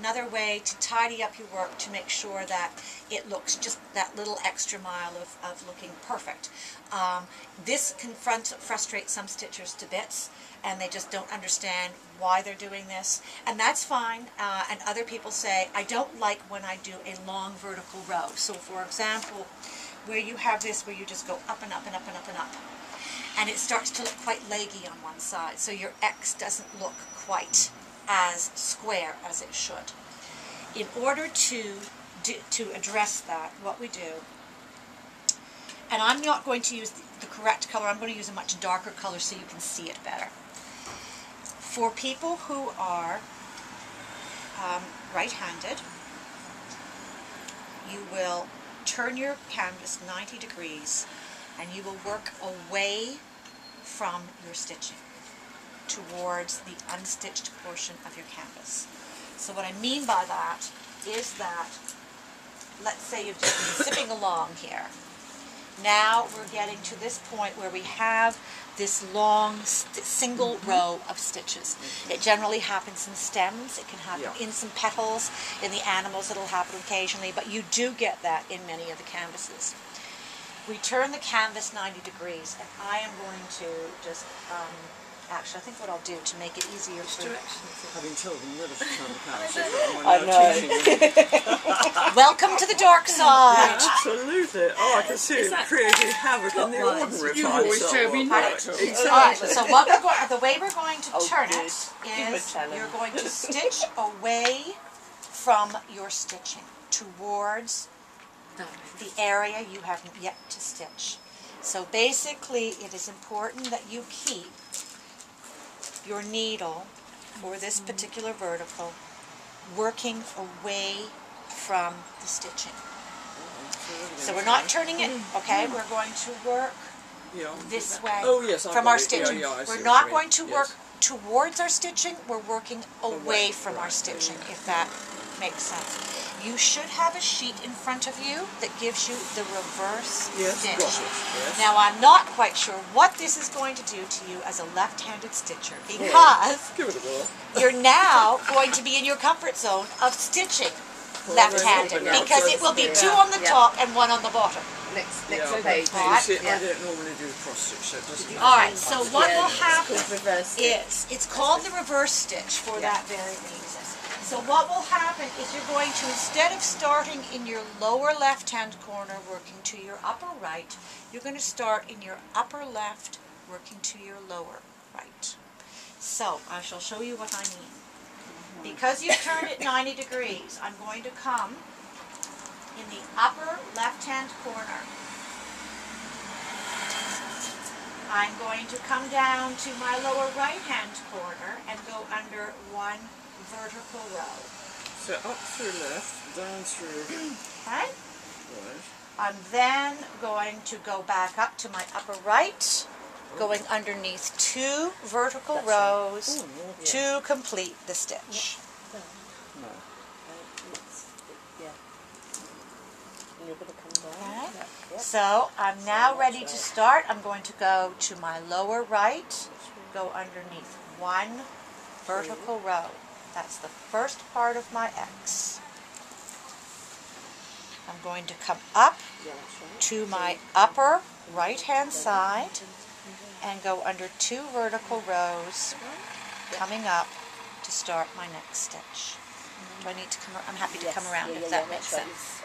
another way to tidy up your work to make sure that it looks just that little extra mile of looking perfect. This can frustrate some stitchers to bits, and they just don't understand why they're doing this, and that's fine. And other people say, I don't like when I do a long vertical row. So for example, where you have this where you just go up and up and up and up and up, and it starts to look quite leggy on one side, so your X doesn't look quite as square as it should. In order to address that, what we do, and I'm not going to use the correct color, I'm going to use a much darker color so you can see it better. For people who are right-handed, you will turn your canvas 90 degrees and you will work away from your stitching towards the unstitched portion of your canvas. So what I mean by that is that, let's say you've just been zipping along here. Now we're getting to this point where we have this long single row of stitches. It generally happens in stems, it can happen in some petals, in the animals it'll happen occasionally, but you do get that in many of the canvases. We turn the canvas 90 degrees, and I am going to just, actually I think what I'll do to make it easier for you. Having told them never to turn the canvas, I know. Welcome to the dark side. Yeah, absolutely. Oh, I can see it creating havoc in the ordinary. You always tell me not to. Alright, so what the way we're going to turn it is you're going to stitch away from your stitching towards the area you haven't yet to stitch. So basically it is important that you keep your needle for this particular vertical working away from the stitching. So we're not turning it, okay, we're going to work this way from our stitching. We're not going to work towards our stitching, we're working away from our stitching, if that makes sense. You should have a sheet in front of you that gives you the reverse stitch. Now I'm not quite sure what this is going to do to you as a left-handed stitcher, because you're now going to be in your comfort zone of stitching left-handed, because it will be two on the top and one on the bottom. Next page. You see, I don't normally do the cross stitch, so it doesn't matter. Alright, so what will happen is, it's called the reverse stitch for that very reason. So what will happen is you're going to, instead of starting in your lower left-hand corner working to your upper right, you're going to start in your upper left working to your lower right. So I shall show you what I mean. Because you've turned it 90 degrees, I'm going to come in the upper left-hand corner. I'm going to come down to my lower right-hand corner and go under one vertical row. So up through left, down through Okay? right. I'm then going to go back up to my upper right, going underneath two vertical rows to complete the stitch. No. And you're going to come down. Okay. So I'm now ready to start. I'm going to go to my lower right, go underneath one vertical row. That's the first part of my X. I'm going to come up to my upper right-hand side and go under two vertical rows, coming up to start my next stitch. Do I need to come? I'm happy to come around if that makes sense.